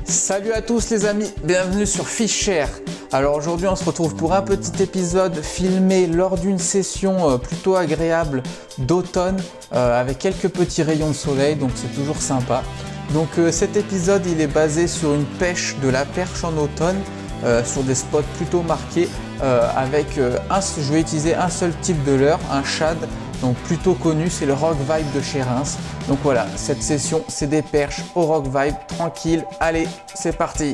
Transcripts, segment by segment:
Salut à tous les amis, bienvenue sur Fish-Share. Alors aujourd'hui on se retrouve pour un petit épisode filmé lors d'une session plutôt agréable d'automne avec quelques petits rayons de soleil, donc c'est toujours sympa. Donc cet épisode il est basé sur une pêche de la perche en automne sur des spots plutôt marqués je vais utiliser un seul type de leurre, un shad, donc plutôt connu, c'est le Rock Vibe de chez Reims. Donc voilà, cette session c'est des perches au Rock Vibe, tranquille. Allez, c'est parti.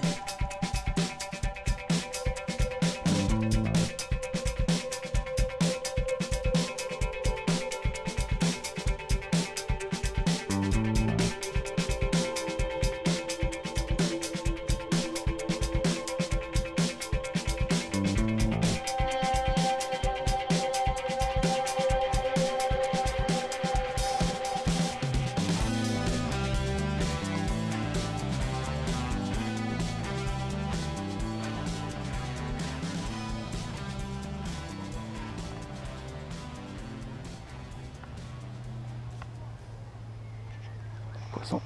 Poisson.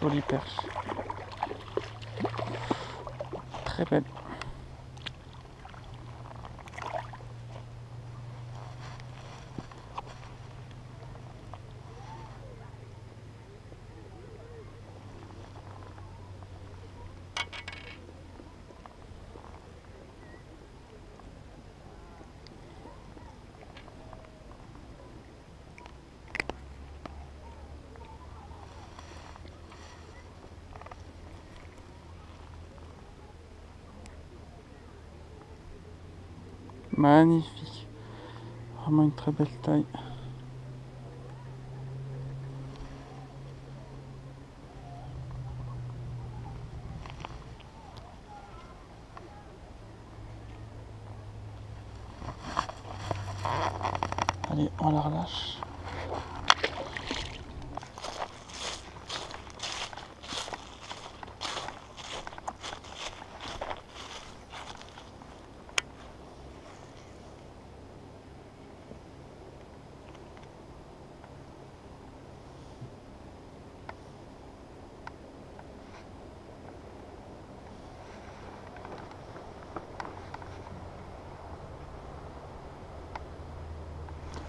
Jolie perche. Très belle. Magnifique, vraiment une très belle taille. Allez, on la relâche.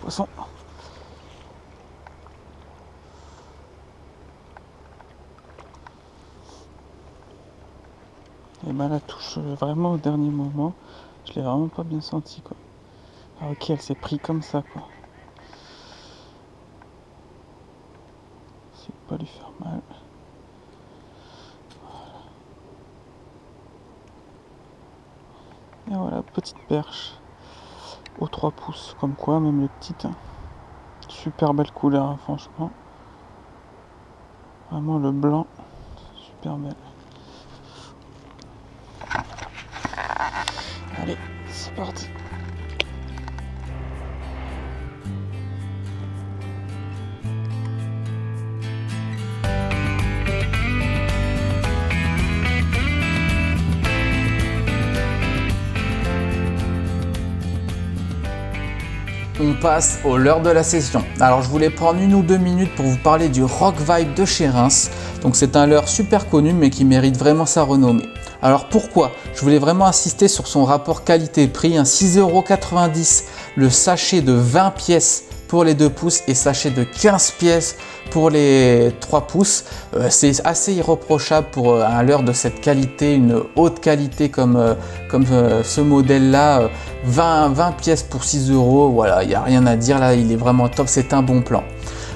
Poisson. Et ben la touche vraiment au dernier moment, je l'ai vraiment pas bien senti quoi. Ah ok, elle s'est pris comme ça quoi. C'est pas lui faire mal. Voilà. Et voilà, petite perche aux 3 pouces, comme quoi même les petites. Super belle couleur hein, franchement. Vraiment le blanc, super belle. Allez, c'est parti. On passe au leurre de la session. Alors je voulais prendre 1 ou 2 minutes pour vous parler du Rock Vibe de chez Reims. Donc c'est un leurre super connu mais qui mérite vraiment sa renommée. Alors pourquoi? Je voulais vraiment insister sur son rapport qualité-prix, 6,90 € le sachet de 20 pièces pour les 2 pouces et sachet de 15 pièces pour les 3 pouces. C'est assez irréprochable pour un leurre de cette qualité, une haute qualité comme ce modèle là. 20 pièces pour 6 €, voilà, il n'y a rien à dire là, il est vraiment top, c'est un bon plan.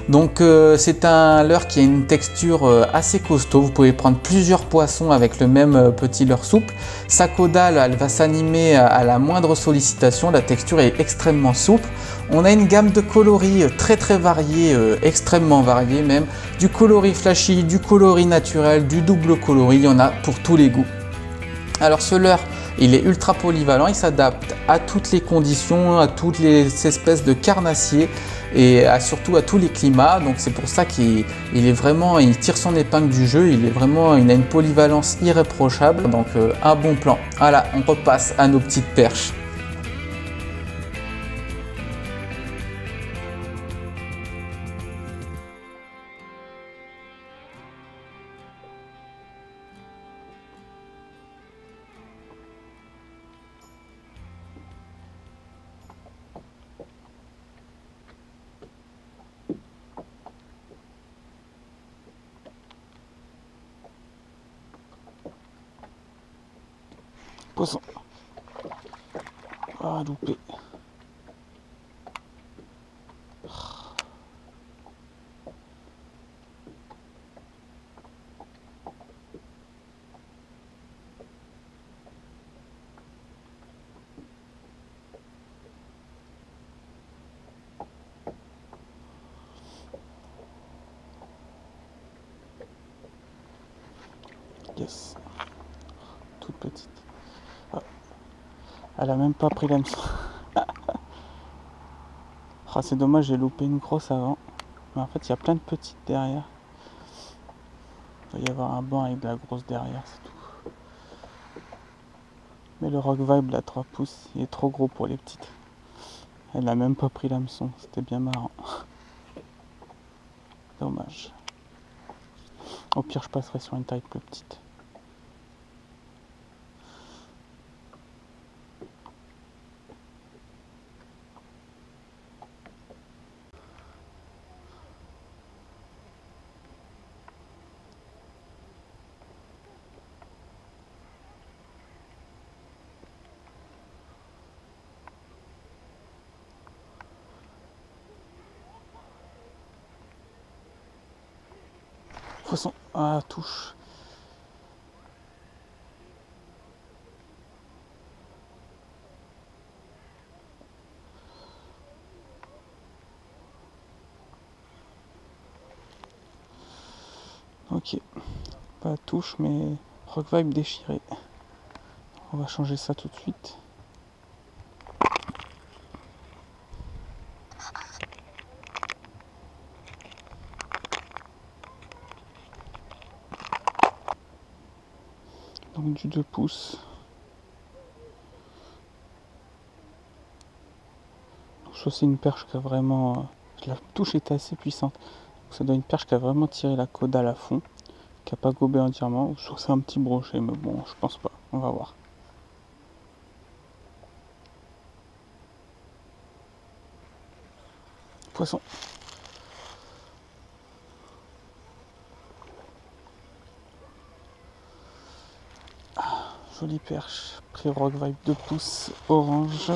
Donc c'est un leurre qui a une texture assez costaud, vous pouvez prendre plusieurs poissons avec le même petit leurre souple. Sa caudale, elle va s'animer à la moindre sollicitation, la texture est extrêmement souple. On a une gamme de coloris très variée, extrêmement variée même, du coloris flashy, du coloris naturel, du double coloris, il y en a pour tous les goûts. Alors ce leurre, il est ultra polyvalent, il s'adapte à toutes les conditions, à toutes les espèces de carnassiers et surtout à tous les climats. Donc c'est pour ça qu'il il tire son épingle du jeu, il a une polyvalence irréprochable, donc un bon plan. Voilà, on repasse à nos petites perches. Poisson. Ah, loupé. Yes. Toute petite. Ah. Elle a même pas pris l'hameçon. Ah, c'est dommage, j'ai loupé une grosse avant. Mais en fait, il y a plein de petites derrière. Il doit y avoir un banc avec de la grosse derrière, c'est tout. Mais le Rock Vibe, la 3 pouces, il est trop gros pour les petites. Elle a même pas pris l'hameçon, c'était bien marrant. Dommage. Au pire, je passerai sur une taille plus petite. Poisson, ah, touche. Ok, pas touche, mais Rock Vibe déchiré. On va changer ça tout de suite. Donc du 2 pouces. Soit c'est une perche qui a vraiment... La touche était assez puissante. Donc ça doit être une perche qui a vraiment tiré la caudale à fond. Qui a pas gobé entièrement. Ou soit c'est un petit brochet, mais bon, je pense pas. On va voir. Poisson. Jolie perche, prix Rock Vibe 2 pouces, orange.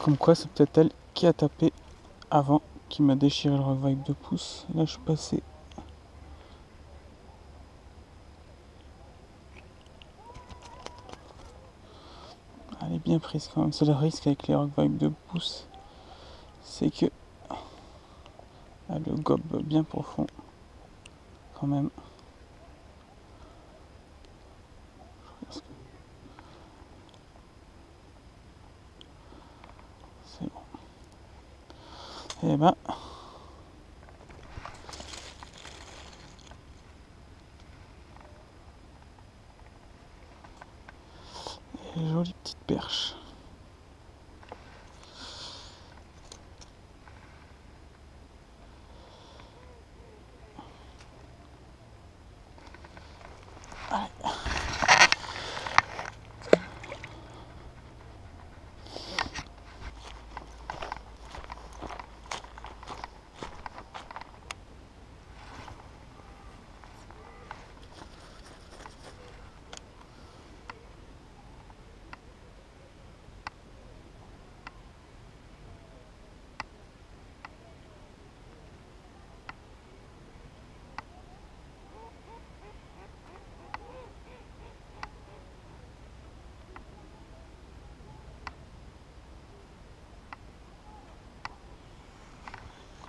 Comme quoi c'est peut-être elle qui a tapé avant, qui m'a déchiré le Rock Vibe 2 pouces. Là je suis passé. Elle est bien prise quand même. C'est le risque avec les Rock Vibe 2 pouces. C'est que elle le gobe bien profond. Quand même. C'est bon. Et ben. Jolie petite perche. Allez.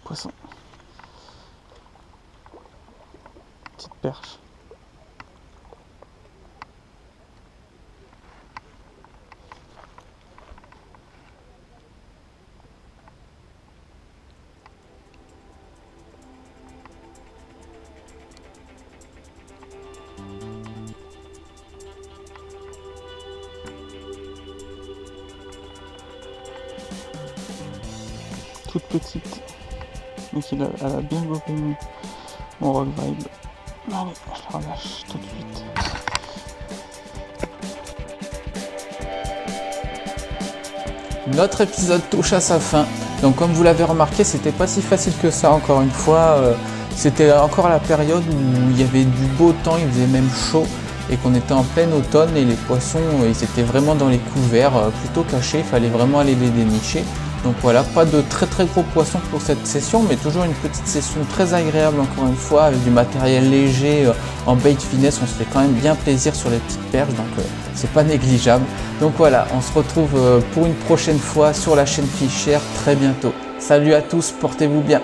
Poisson. Petite perche. Toute petite. Donc elle a bien gobé mon Rock Vibe. Allez, je la relâche tout de suite. Notre épisode touche à sa fin. Donc comme vous l'avez remarqué, c'était pas si facile que ça encore une fois. C'était encore la période où il y avait du beau temps, il faisait même chaud. et qu'on était en plein automne et les poissons ils étaient vraiment dans les couverts, plutôt cachés, il fallait vraiment aller les dénicher. Donc voilà, pas de très gros poissons pour cette session, mais toujours une petite session très agréable encore une fois, avec du matériel léger en bait finesse, on se fait quand même bien plaisir sur les petites perches, donc c'est pas négligeable. Donc voilà, on se retrouve pour une prochaine fois sur la chaîne Fisher très bientôt. Salut à tous, portez-vous bien.